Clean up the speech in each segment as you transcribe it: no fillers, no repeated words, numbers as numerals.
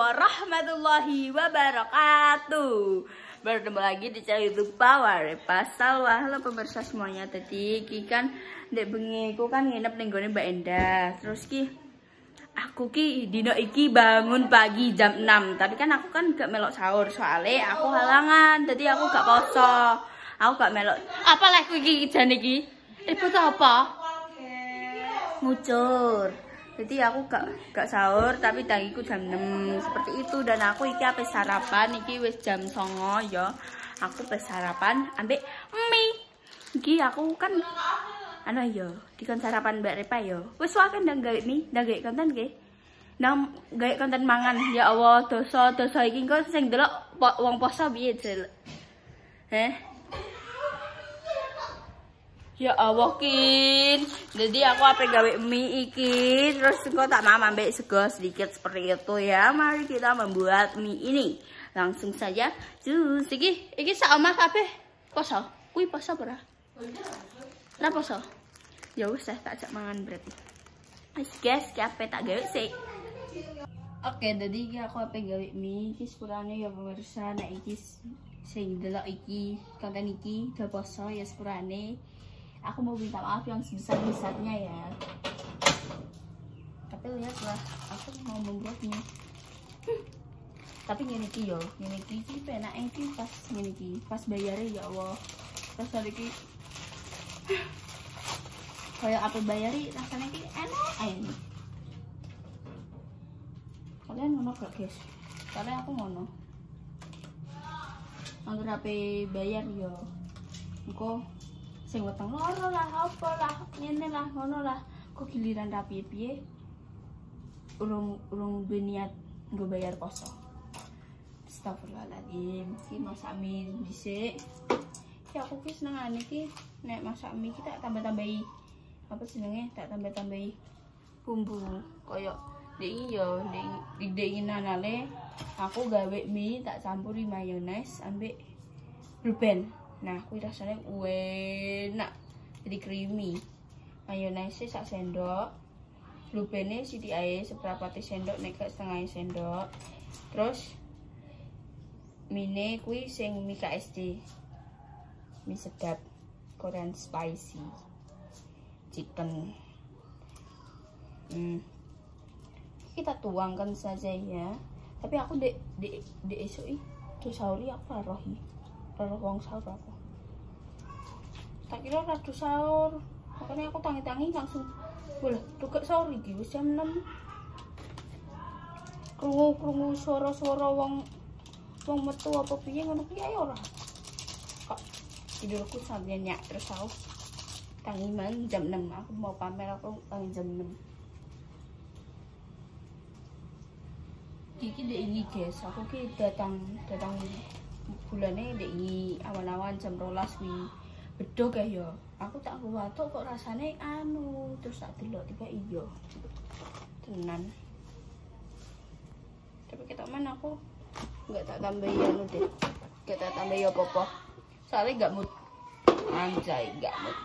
warahmatullahi wabarakatuh. Bertemu lagi di channel YouTube Power Pasal. Halo pemirsa semuanya. Tadi ki kan ndek bengi ku kan nginep ning gone Mbak Endah. Terus ki aku ki dino iki bangun pagi jam 6. Tapi kan aku kan gak melok sahur soalnya aku halangan. Jadi aku gak poso. Aku gak melok. Apa lah aku iki jane iki? Ibu tuh apa? Ngucur. Jadi aku gak sahur tapi tangiku jam 6 seperti itu. Dan aku iki apa sarapan iki wis jam 09.00 ya. Aku pas sarapan ambek mie. Iki aku kan anu ya, dikon sarapan Mbak Repa ya. Wis wae ndang gawe mie, ndang gawe konten nggih. Ndang gawe konten mangan. Ya Allah, dosa iki engko sing delok wong poso piye, Jel? Ya Allah Kin. Jadi aku apa gawe mie iki. Terus kok tak mau ambek sego sedikit seperti itu ya. Mari kita membuat mie ini. Langsung saja. Jus iki sak omah kabeh poso. Kuwi poso ora? Ora poso. Ya wis tak ajak mangan berarti. Wis guys, ki ape tak gawe sik. Oke, jadi iki aku apa gawe mie iki sepurane ya pemirsa. Nek iki sing delok iki konten iki udah poso ya sepurane. Aku mau minta maaf yang sebesar-besarnya ya. Tapi lihatlah, aku mau membuatnya. Tapi ngene iki yo, ngene iki penak iki pas ngene iki, pas bayare ya Allah. Terus hari iki kayak apa bayari rasanya iki enak ae. Kalian ngono gak, guys? Karena aku ngono. Angger HP bayar yo. Engko sing weteng loro lah, apa lah, ngene lah, ngono lah. Kok giliran rapi piye? Urung niat nggo bayar poso. Astagfirullahaladzim. Ki masak mie dhisik. Ya aku ki senengane ki nek masak mie ki tak tambah-tambahi apa jenenge? Tak tambah-tambahi bumbu. Koyo iki yo, ndek nanale aku gawe mie tak campuri mayones ambek blue band. Nah, kuwi rasanya enak. Jadi creamy. Mayonnaise sak sendok. Blue band-e sithik ae seperempat sendok nek gak setengah sendok. Terus mie kuwi sing mie KSD. Mie sedap Korean spicy chicken. Kita tuangkan saja ya. Tapi aku dek esuk iki sahur aku ora roh wong sahur apa. Tak kira rada sahur. Makanya aku tangi-tangi langsung boleh tukek sahur iki wis jam 6. Krungu suara-suara wong metu apa piye ngono kuwi ae ora. Kok tidurku sampe nyak terus sahur. Tangi man jam 6 aku mau pamer aku tangi jam 6. Iki dek ini guys, aku ki datang bulannya dek ini awan-awan jam 12 wi bedog ya. Aku tak kuwatuk kok rasane anu, terus tak delok tiba iya. Tenan. Tapi ketok men aku enggak tak tambahi anu deh. Enggak tak tambahi apa-apa. Soalnya enggak mood. Anjay, enggak mood.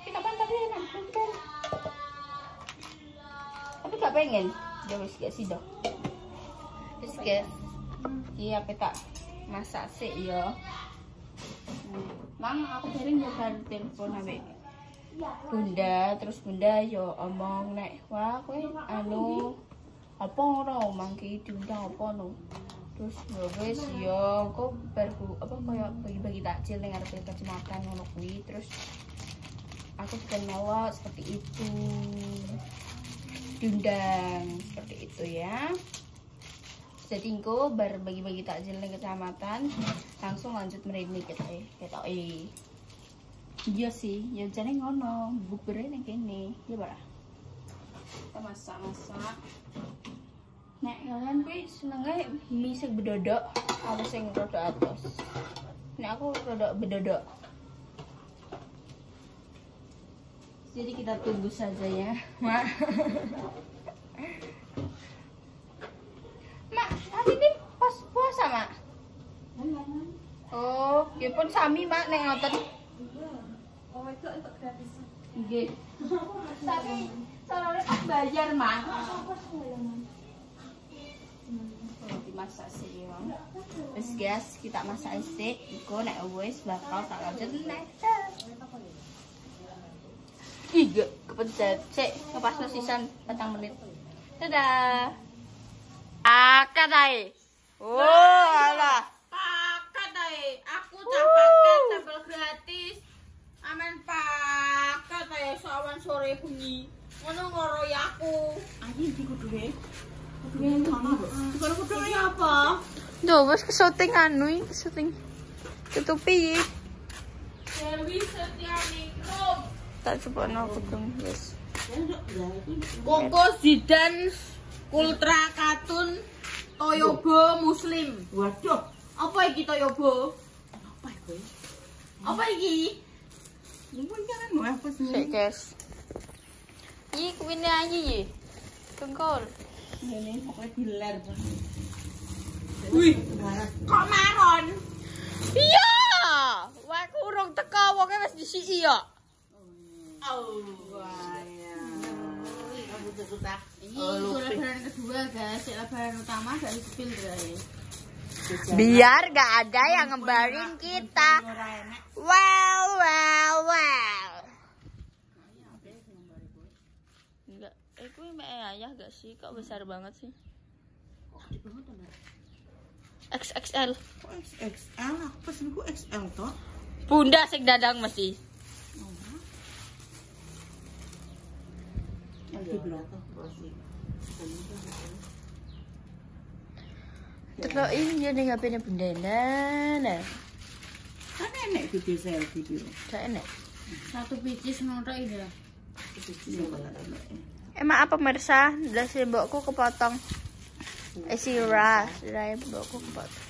Kita kan tapi enak kan. Tapi gak pengen. Ya wis gak sido. Wis guys. Iki apa tak masak sih ya. Mang aku sering nyoba telepon ambek Bunda, terus Bunda yo omong nek wah kowe anu apa ngono mangki diundang apa no. Terus yo wis yo kok berku apa koyo bagi-bagi takjil ning arep kecamatan ngono kuwi. Terus aku juga mau seperti itu. Diundang seperti itu ya. Jadi engko berbagi-bagi takjil ning kecamatan langsung lanjut mrene ketok iya sih ya jane ngono bukbere ning kene ya bara kita masak nek kalian kuwi senenge mie sing bedodok apa sing rada atos nek aku rada bedodok jadi kita tunggu saja ya Mak. Mak, hari ini pas puasa, Mak? Oh, ya pun sami, Mak, nek ngoten. Oh, itu untuk gratis. Nggih. Tapi soalnya tak bayar, Mak. dimasak sih ya. Terus guys, kita masak sih. Iku nek wis bakal tak lanjut next. Iga kepencet. Sik, ngepasno sisan 4 menit. Dadah. Akad ae. Oh, alah. Paket ae. Aku cak paket sampel gratis. Aman paket ae sawan sore bengi. Ngono ngoroi aku. Anjing iki kuduhe. Kuduhe ngono lho. Kalau kudu apa? Duh, wis kesyuting anu iki, kesyuting. Tutupi. Dewi Setianingrum. Tak cepatno gedung, guys. Koko Zidan Kultra Katun Toyobo Muslim. Waduh, Apa iki Toyobo? apa iku? Apa iki? Mungkin kan mau apa sih? Sik, guys. Iki kuwine aja iki. Tengkol. Ini pokoknya diler. Wih, kok maron? Iya. Wah, aku urung teko, wonge wis disiki ya. Oh, Wah ya. Kamu tuh tak. ini lebaran kedua guys, lebaran utama gak disepil guys. Biar gak ada yang ngembarin kita. Well. Enggak, kuwi mek ayah gak sih? Kok besar banget sih? XXL. Kok XXL? Aku pesenku XL toh. Bunda sing dadang mesti. Yang di belakang masih. Terus ini dia ning HP-ne Bunda nah. Kan enek video selfie itu. Gak enak. Satu biji semono ini lah. Emang apa pemirsa? Belas mbokku kepotong. Sirai mbokku kepotong.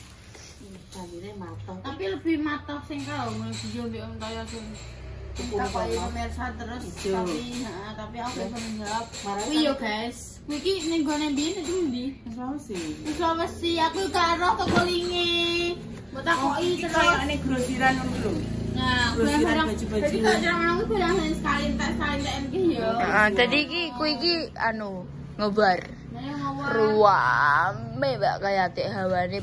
Tapi lebih matang sing kau mau video mbek om kaya sing apa ya pemirsa terus tapi aku bisa menjawab. Kuwi yo guys. Kuwi iki ning gone mbiyen iki ndi? Sulawesi aku karo kekolinge. Mbok takoki terus. Kayak nek grosiran ngono lho. Nah, barang baju-baju. Jadi kalau jarang itu barang sekali NG ya. Heeh, tadi kuwi iki anu ngobar. Nah, yang ngawur. Ruame mbak kayak tek hawane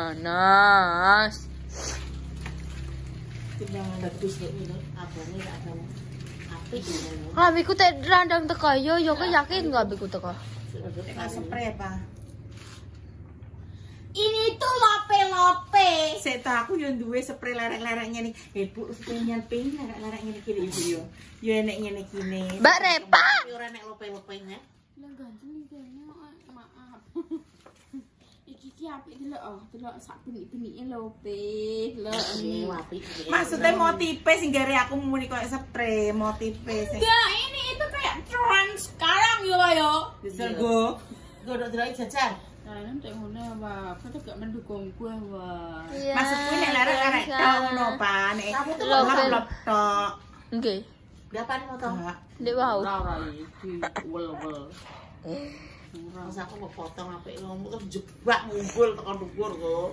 panas. Timbangan bagus nek ini abane gak ada apik ngono. Abiku tek randang teko yo kok yakin gak abiku teko? Nek spray apa? Ini tuh lope-lope. Saya tahu aku yang duwe spray lerek-lereknya nih. Bu, spraynya pink lerek-lereknya nih kiri ibu yo. Yo enek ngene kene. Mbak Repa. Ora nek lope-lopenya. Lah ganteng iki maaf. Iki apik delok sak benik-benike lope. Lah Apik. Maksudnya motife sing gare aku muni koyo spray motife sing. enggak, ini itu kayak tren sekarang yo ayo. Disergo. Godok delok jajan. Nah, nanti ngono apa? Kata gak mendukung gue wah. Maksudku nek lerek-lerek tok ngono, Pak. Nek Kamu tuh lop tok. Nggih. Berapa nih motor? Ndek wau. Ora iki wel-wel. Mas aku mau potong apik ngomong kan jebak ngumpul tekan dhuwur kok.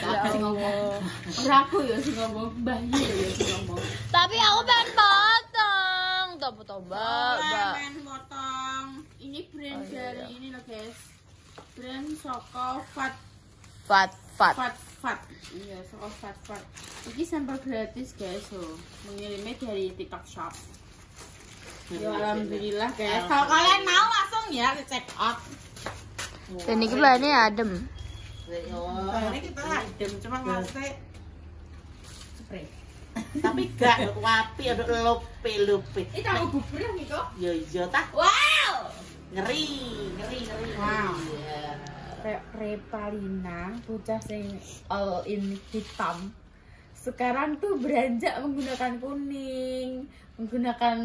Aku sing ngomong. Ora aku ya sing ngomong, Mbah ya sing ngomong. Tapi aku pengen potong. Tombak, Mbak. Pengen potong. Ini brand dari ini loh, guys. Brand Soko Fat. Iya, Soko Fat. Ini sampel gratis, guys. So, mengirimnya dari TikTok Shop. Ya alhamdulillah, guys. Kalau kalian mau langsung ya check out. Dan ini bahannya adem. Ini kita adem cuma maksudnya spray. Tapi gak wapi ada lope. Ini tahu bubur nih kok. Ya iya ta. Wow. Ngeri. Wow. Iya. Repalina, bocah sing all in hitam. Sekarang tuh beranjak menggunakan kuning, menggunakan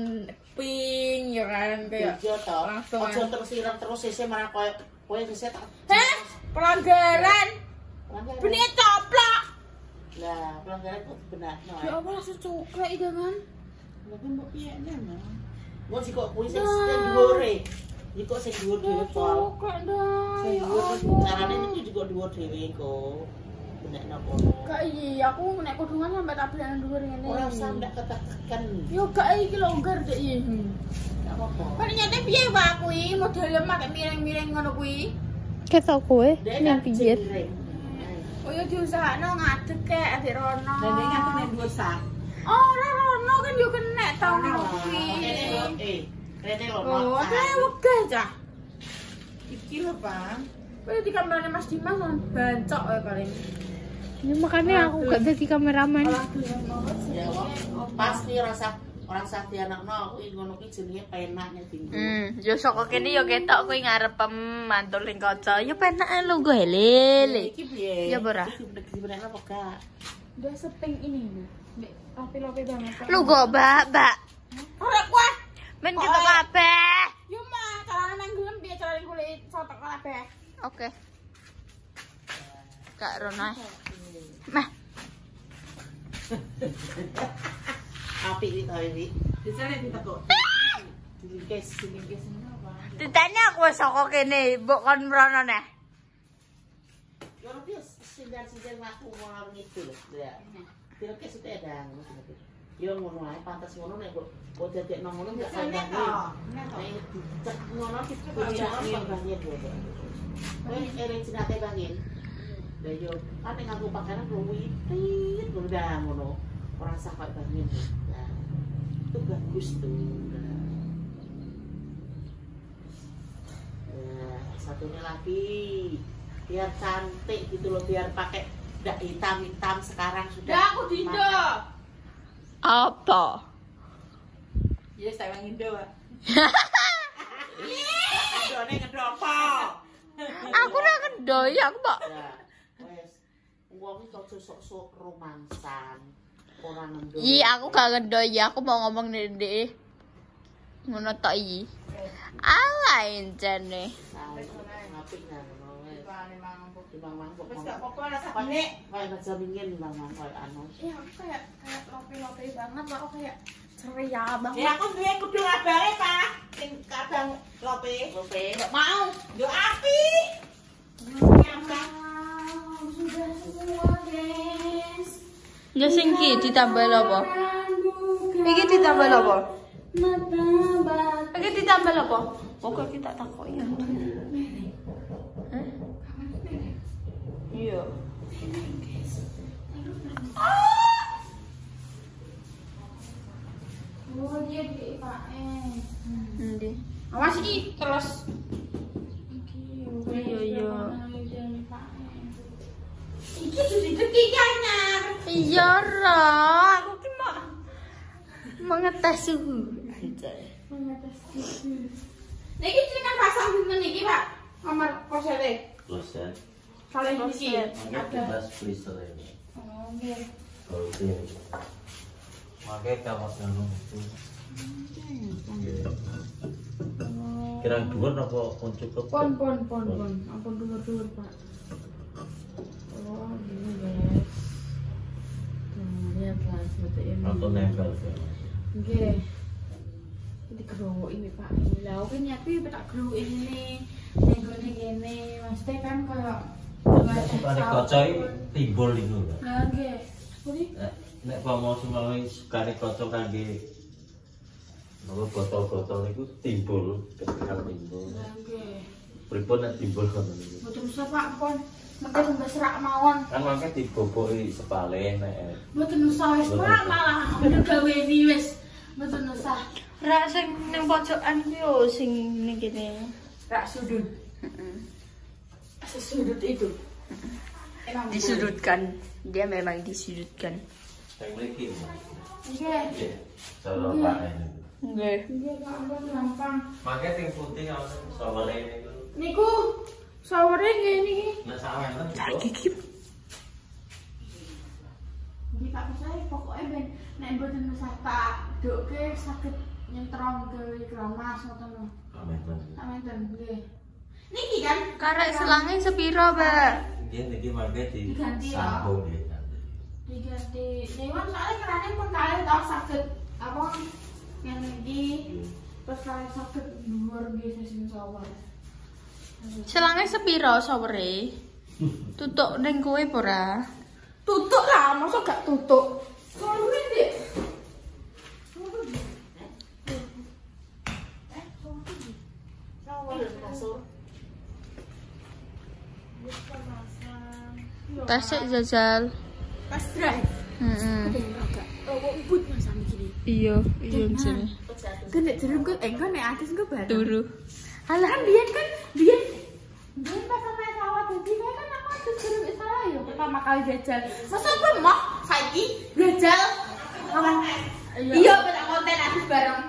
pink, ya kan kayak Iya toh. langsung. Ojo terus siram terus sese marah koyo sese tak. Hah? Pelanggaran. Benih coplok. Lah, pelanggaran kok benakno. Ya apa langsung coklat itu kan? Lha kan mbok piye nang. Mbok sik kok kuwi sing dhuwure. Iki kok sing dhuwur dhewe pol. Coklat dah. Sing Ya dhuwur Allah. carane iki juga dhuwur dhewe kok. Benakno kono. Kak Iya, aku nek kudungan sampe tabelan dhuwur ngene. Ora usah ndak ketekan. Yo gak iki longgar dek iki. Enggak apa-apa. Paling nyate piye Pak kuwi modele make miring-miring ngono kuwi. Ketok kowe Dek nang kan pinggir. jengring. Oh ya diusahakno ngadeg kek adik Rono. Dan dia kan kena 2 sak. Oh, ora Rono kan yo kena tau ngono kuwi. Rene lho. Oh, kayak wegah cah. Iki lho, Bang. Kowe di kamerane Mas Dimas kan bancok ya kali ini. Ya makanya aku gak jadi kameramen. Ora gelem banget sih. Ya, pasti orang sakti anakno aku ngono ki jenenge penak nek tinggi. Yo saka kene yo ketok kowe ngarep mantul ning kaca. Yo penak lu go helele. Iki piye? Ya, Bora. Iki bener-bener apa gak? Udah seping ini nih. Mbak, rapi-rapi banget. Kak. Lu go, Mbak. Ora kuat. Men kita kabeh. Yo mah, carane nang gelem piye carane kulit sotok kabeh. Oke. Kak Rona. Mah, Api iki to iki. Disane ditekuk. Dilingkes apa? ditanya aku saka kene, mbok kon mrono neh. Yo ora piye sindan-sindan aku ngono gitu lho. Ya. Dilingkes itu edang. Yo ngono ae pantes ngono nek kok dadekno ngono gak salah. Nek dicek ngono dicek bangin yo. Kowe ereng jenate bangin. Lah yo kan nek aku pakaian kuwi tit udah ngono. Ora sah kok bangin. Nah, itu bagus tuh. Nah, satunya lagi biar cantik gitu loh, biar pakai nggak hitam-hitam sekarang sudah. Ya aku dindo. Apa? Iya, saya yang Indo, Pak. Adone ngedopo. Aku ora kendoi, aku mbok. Ya, wes. Wong iki kok sok-sok romansan. Ora ngendoi. Iya, aku gak kendoi, aku mau ngomong ndek. Ngono tok iki. Alain jane. Ngapik nang ngono wes. Timbang mangkuk. Wes gak apa-apa rasa Pakai kayak jaminan timbang mangkuk anu. Iya, aku kayak lope-lope banget, Pak. Aku kayak ceria banget. Ya aku duwe kudu ngabare, Pak. Sing kadang lope. Lope. Gak mau. Yo api. Sudah semua, guys. Ya sing ki ditambah apa? Iki ditambah apa? Iki ditambah apa? Oke kita takoki ya. Iya. Oh, dia di Pak. Endi? Awas iki terus. Iya. Iki sudah deki anyar. Iya ra, aku ki mau ngetes suhu. Niki jenengan pasang dinten iki, Pak. Nomor posete. Kloset. Kalian iki. Makanya bebas freezer ini. Oh, nggih. Kalau itu ya. Makanya kamar nganu itu. Kirang dhuwur apa pun cukup? Pon. Ampun dhuwur-dhuwur, Pak. Oh, gini, guys. Tuh, lihatlah seperti ini. Atau nempel ya. Nggih. Iki gerowok ini, Pak. Lah, oke nyapi tak gerowok ini. Ning gone kene, mesti kan koyo Sukane kaca iki timbul iku lho. Lah nggih. Seperti Nek pamau semawi sukane kaca kangge nopo botol-botol niku timbul, ketika timbul. lah nggih. Pripun nek timbul ngono niku? Mboten usah, Pak, pon. Mengke tunggu serak mawon. Kan mangke diboboki sepale nek Mboten usah wis, Pak, malah udah gaweni wis. Mboten usah. Ra sing ning pojokan ki yo sing ning kene. Rak sudut. Sesudut itu. Emang Disudutkan. Dia memang disudutkan. sing mriki. Nggih. Nggih. Cara Pak ini. Nggih. Nggih, Pak, ampun gampang. Mangke ting putih ana sawere niku. Niku sawere ngene iki. Nek sawenan Tak cukup. gigip. Iki tak percaya pokoke ben nek mboten usah tak dokke saged nyentrong gawe kramas ngoten lho. Amin. Sampeyan nggih. Niki kan Karek selange sepiro, Mbak? Nggih niki mangke Diganti, ya. disambung nggih. diganti. Dewan soalnya kerane pun kalian tau saged apa ngene iki. Terus kalian saged dhuwur nggih sing sawar. Selange sepiro sawere? Tutuk ning kowe apa ora? Tutup lah, masa gak tutup? Selalu ini. Tasik jajal. Pas drive. Ubud mas ame gini. Iya sini. Kan nek jeruk kan nek atis gue baru. Turu. Alah kan biyen biyen pas sama sawah dadi kan aku atis jeruk salah ya pertama kali jajal. Masa gue mau saiki jajal. Iya pada konten atis bareng.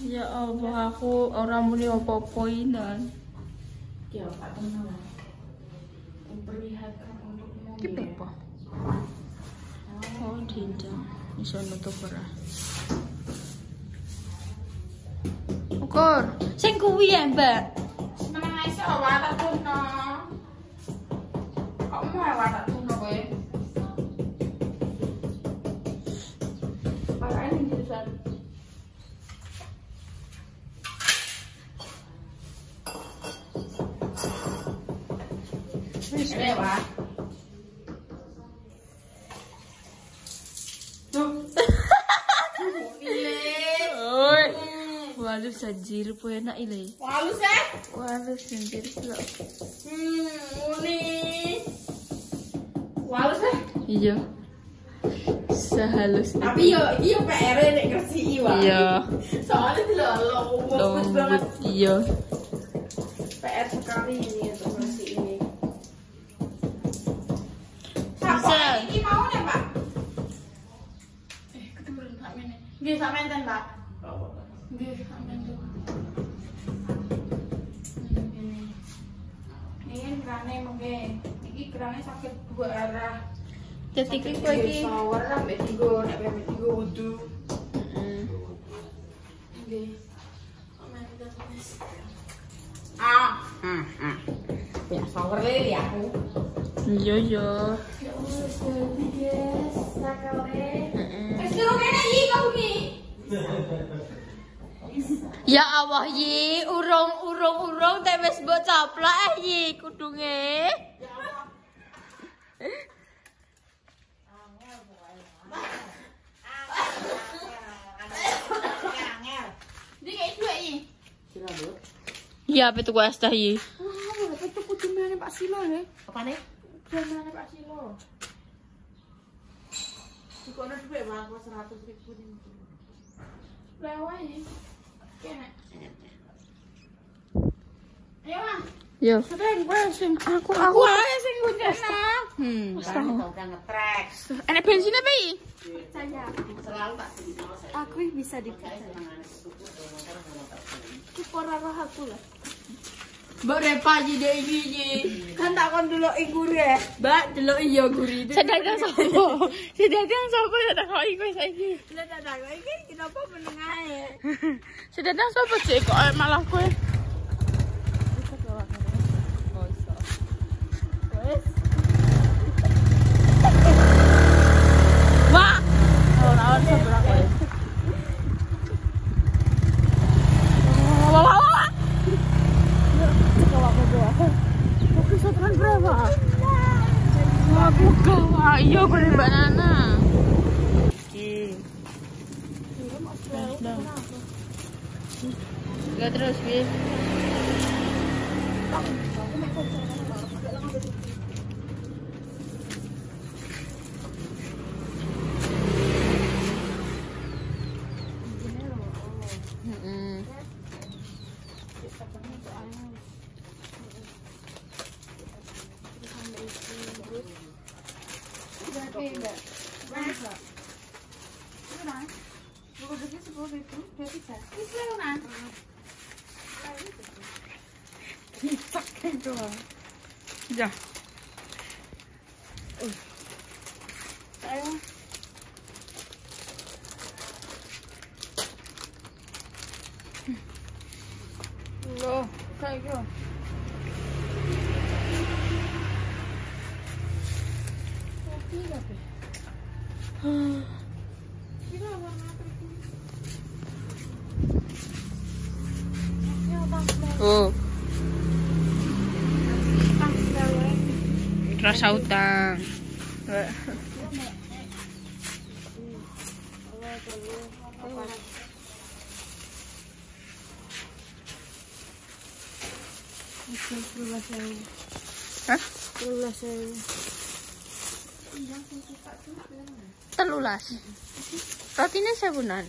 Ya Allah, aku orang muni apa-apa inan. Ya Pak Tono. Memperlihatkan untukmu. Ki apa? Oh, dinjang. Iso nutup ora. Ukur. Sing kuwi ya, Mbak. Menang iso watak tuno. Kok mau watak tuno kowe? Pakai ini jurusan. Wis lewat. Oi. Waduh sajir po enak ile. Halus ya? Waduh sajir lo. Uni. Halus ya? Iya. Sehalus Tapi yo iki yo PR nek ngresiki wae. Iya. Soalnya delok lembut banget. Iya. PR sekali ini untuk ngresik ini. Bisa. Iki mau nih, Pak? Keturun Pak Mene. Nggih, sampean ten, Pak. Nggih, sampean tuh. Ini kerane mengke. Iki kerane sakit dua arah. Jadi ki kowe iki. Shower lah mbek tigo, nek mbek tigo wudu. Nggih. Sampean ten, Mas. Ya, shower le ya aku. Iya. Ya Allah, jadi guys, sakale. Suruh kene iki kau ni. Ya Allah yi, urung teh wis mbok caplak yi kudunge. Di kayak dua ini. Ya apa tuh es teh yi? Wah, itu kudu mana Pak Silo ya? Apa nih? Mana Pak Silo? Kok ada duit bang, 100.000 nih. Lewat ini. Kena. Ayo Mas. Yo. Sering gue sing aku aja sing gunjana. Kan udah ngetrek. Enak bensinnya apa yi? Saya. Selalu tak sini sama saya. Aku bisa dipercaya. Kipor roh aku lah. Mbak Repa jadi iki kan tak kon delok guru ya. Mbak delok iya guru itu. Sedang sopo? Sedang sopo ya tak kok iku saiki. Lah tak tak iki kenapa meneng ae. Sedang sopo sih kok malah kowe? Wah. Ora seberang kowe. Iya, boleh Mbak Nana. Oke. Enggak terus, Bi. Ya. Loh, kayak gitu. Oh. Rasa utang. Hah? 13. Rotinya sabunan.